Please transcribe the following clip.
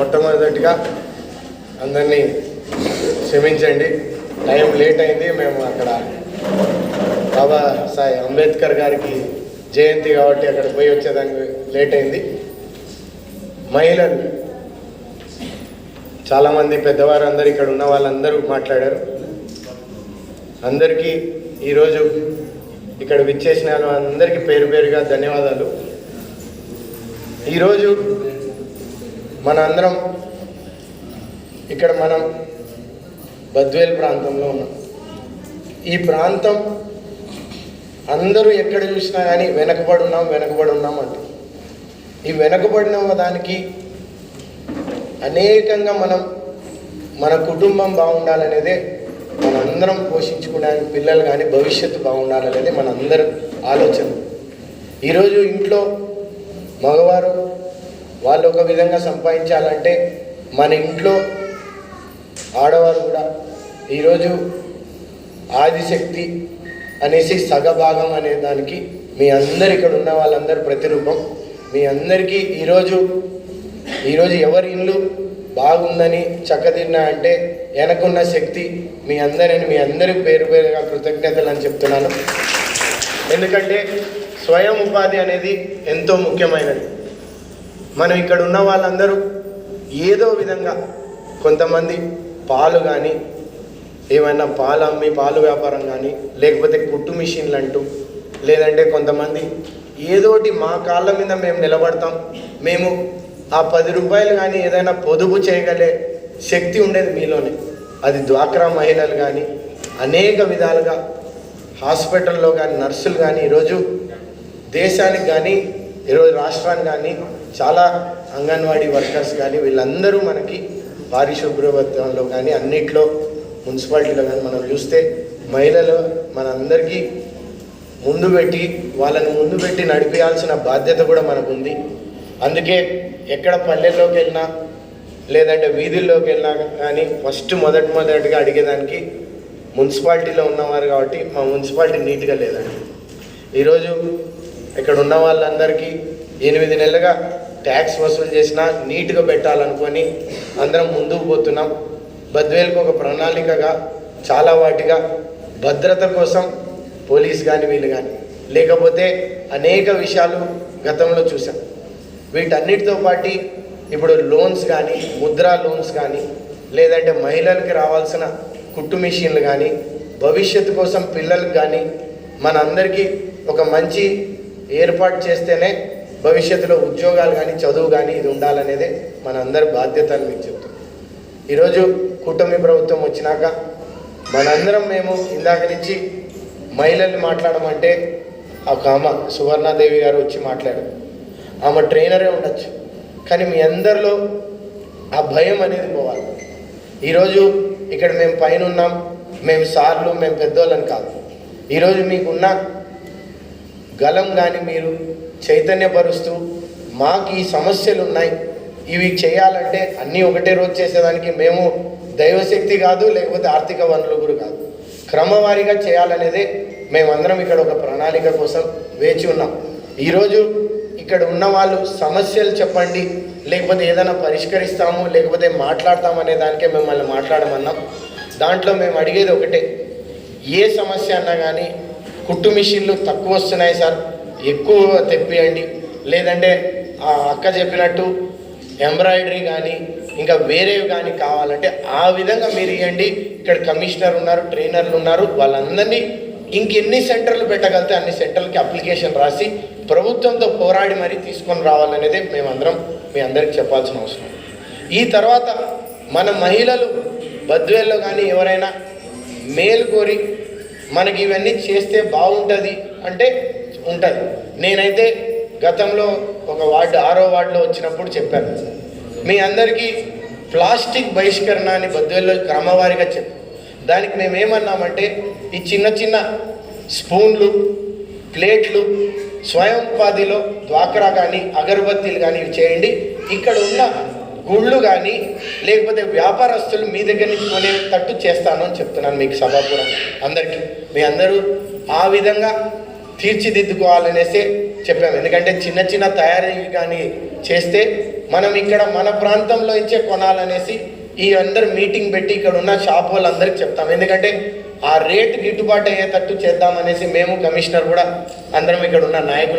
మొట్టమొదటిగా అందరినీ క్షమించండి, టైం లేట్ అయింది. మేము అక్కడ బాబా సాహెబ్ అంబేద్కర్ గారికి జయంతి కాబట్టి అక్కడ పోయి వచ్చేదానికి లేట్ అయింది. మహిళలు చాలామంది పెద్దవారు అందరూ ఇక్కడ ఉన్న వాళ్ళందరూ మాట్లాడారు. అందరికీ ఈరోజు ఇక్కడ విచ్చేసిన అందరికీ పేరు పేరుగా ధన్యవాదాలు. ఈరోజు మన అందరం ఇక్కడ మనం బద్వేల్ ప్రాంతంలో ఉన్నాం. ఈ ప్రాంతం అందరూ ఎక్కడ చూసినా కానీ వెనకబడి ఉన్నాం అంటే ఈ వెనకబడిన దానికి అనేకంగా మన కుటుంబం బాగుండాలనేదే మనందరం పోషించుకోవడానికి, పిల్లలు కానీ భవిష్యత్తు బాగుండాలనేది మనందరం ఆలోచన. ఈరోజు ఇంట్లో మగవారు వాళ్ళు ఒక విధంగా సంపాదించాలంటే మన ఇంట్లో ఆడవారు కూడా ఈరోజు ఆదిశక్తి అనేసి సగభాగం అనే దానికి మీ అందరు ఇక్కడ ఉన్న వాళ్ళందరూ ప్రతిరూపం. మీ అందరికీ ఈరోజు ఎవరి ఇల్లు బాగుందని చక్కదిన్నా అంటే వెనకున్న శక్తి మీ అందరికి పేరు పేరుగా కృతజ్ఞతలు అని చెప్తున్నాను. ఎందుకంటే స్వయం ఉపాధి అనేది ఎంతో ముఖ్యమైనది. మనం ఇక్కడ ఉన్న వాళ్ళందరూ ఏదో విధంగా కొంతమంది పాలు కానీ ఏమైనా పాలు అమ్మి పాలు వ్యాపారం కానీ, లేకపోతే కుట్టు మిషన్లు అంటూ, లేదంటే కొంతమంది ఏదోటి మా కాళ్ళ మీద మేము నిలబడతాం, మేము ఆ 10 రూపాయలు కానీ ఏదైనా పొదుపు చేయగలే శక్తి ఉండేది మీలోనే. అది డ్వాక్రా మహిళలు కానీ అనేక విధాలుగా హాస్పిటల్లో కానీ నర్సులు కానీ ఈరోజు దేశానికి కానీ ఈరోజు రాష్ట్రానికి కానీ చాలా అంగన్వాడీ వర్కర్స్ కానీ వీళ్ళందరూ మనకి పారిశుభ్రతలో కానీ అన్నిట్లో మున్సిపాలిటీలో కానీ మనం చూస్తే మహిళలు మనందరికీ వాళ్ళని ముందు పెట్టి నడిపించాల్సిన బాధ్యత కూడా మనకు ఉంది. అందుకే ఎక్కడ పల్లెల్లోకి వెళ్ళినా లేదంటే వీధుల్లోకి వెళ్ళినా కానీ మొదటిగా అడిగేదానికి మున్సిపాలిటీలో ఉన్నవారు కాబట్టి మా మున్సిపాలిటీ నీట్గా లేదండి. ఈరోజు ఇక్కడ ఉన్న వాళ్ళందరికీ 8 నెలలుగా ట్యాక్స్ వసూలు చేసినా నీట్గా పెట్టాలనుకొని అందరం ముందుకు పోతున్నాం. బద్వేల్కి ఒక ప్రణాళికగా చాలా వాటిగా భద్రత కోసం పోలీస్ కానీ వీళ్ళు కానీ, లేకపోతే అనేక విషయాలు గతంలో చూసాం. వీటన్నిటితో పాటు ఇప్పుడు లోన్స్ కానీ, ముద్రా లోన్స్ కానీ, లేదంటే మహిళలకి రావాల్సిన కుట్టు మిషన్లు కానీ, భవిష్యత్తు కోసం పిల్లలకు కానీ మనందరికీ ఒక మంచి ఏర్పాటు చేస్తేనే భవిష్యత్తులో ఉద్యోగాలు కానీ చదువు కానీ ఇది ఉండాలనేదే మనందరి బాధ్యత అని మీకు చెప్తాం. ఈరోజు కూటమి ప్రభుత్వం వచ్చినాక మనందరం మేము ఇందాక నుంచి మహిళల్ని మాట్లాడమంటే ఒక ఆమె సువర్ణాదేవి గారు వచ్చి మాట్లాడారు. ఆమె ట్రైనరే ఉండొచ్చు, కానీ మీ అందరిలో ఆ భయం అనేది పోవాలి. ఈరోజు ఇక్కడ మేము పైన ఉన్నాం, మేము సార్లు, మేము పెద్దోళ్ళని కాదు. ఈరోజు మీకున్న గలం కానీ మీరు చైతన్యపరుస్తూ మాకు ఈ సమస్యలు ఉన్నాయి, ఇవి చేయాలంటే అన్నీ ఒకటే రోజు చేసేదానికి మేము దైవశక్తి కాదు, లేకపోతే ఆర్థిక వనరులు కూడా కాదు, క్రమవారీగా చేయాలనేదే మేమందరం ఇక్కడ ఒక ప్రణాళిక కోసం వేచి ఉన్నాం. ఈరోజు ఇక్కడ ఉన్న వాళ్ళు సమస్యలు చెప్పండి, లేకపోతే ఏదైనా పరిష్కరిస్తాము, లేకపోతే మాట్లాడతాము అనే దానికే మిమ్మల్ని మాట్లాడమన్నాం. దాంట్లో మేము అడిగేది ఒకటే, ఏ సమస్య అన్నా కానీ కుట్టు మిషన్లు తక్కువ వస్తున్నాయి సార్, ఎక్కువ తెప్పియండి, లేదంటే ఆ అక్క చెప్పినట్టు ఎంబ్రాయిడరీ కానీ ఇంకా వేరేవి కానీ కావాలంటే ఆ విధంగా మీరు ఇవ్వండి. ఇక్కడ కమిషనర్ ఉన్నారు, ట్రైనర్లు ఉన్నారు, వాళ్ళందరినీ ఇంకెన్ని సెంటర్లు పెట్టగలితే అన్ని సెంటర్లకి అప్లికేషన్ రాసి ప్రభుత్వంతో పోరాడి మరీ తీసుకొని రావాలనేదే మేమందరం మీ అందరికి చెప్పాల్సిన అవసరం. ఈ తర్వాత మన మహిళలు బద్వేల్లో కానీ ఎవరైనా మేలు కోరి మనకి ఇవన్నీ చేస్తే బాగుంటుంది అంటే ఉంటుంది. నేనైతే గతంలో ఒక వార్డు 6వ వార్డులో వచ్చినప్పుడు చెప్పాను, మీ అందరికీ ప్లాస్టిక్ బహిష్కరణ అని బద్వేల్లో క్రమవారీగా చెప్పాను. దానికి మేమేమన్నామంటే ఈ చిన్న చిన్న స్పూన్లు, ప్లేట్లు స్వయం ఉపాధిలో డ్వాక్రా కానీ అగరబత్తీలు కానీ ఇవి చేయండి. ఇక్కడ ఉన్న గుళ్ళు కానీ లేకపోతే వ్యాపారస్తులు మీ దగ్గర నుంచి కొనేటట్టు చేస్తాను అని చెప్తున్నాను మీకు సభాపూర్వం అందరికీ. మీ అందరూ ఆ విధంగా తీర్చిదిద్దుకోవాలనేసే చెప్పాము. ఎందుకంటే చిన్న చిన్న తయారీ కానీ చేస్తే మనం ఇక్కడ మన ప్రాంతంలో ఇచ్చే కొనాలనేసి ఈ అందరు మీటింగ్ పెట్టి ఇక్కడ ఉన్న షాప్ వాళ్ళందరికీ చెప్తాం. ఎందుకంటే ఆ రేటు గిట్టుబాటు అయ్యేటట్టు చేద్దామనేసి మేము కమిషనర్ కూడా అందరం ఇక్కడ ఉన్న నాయకులు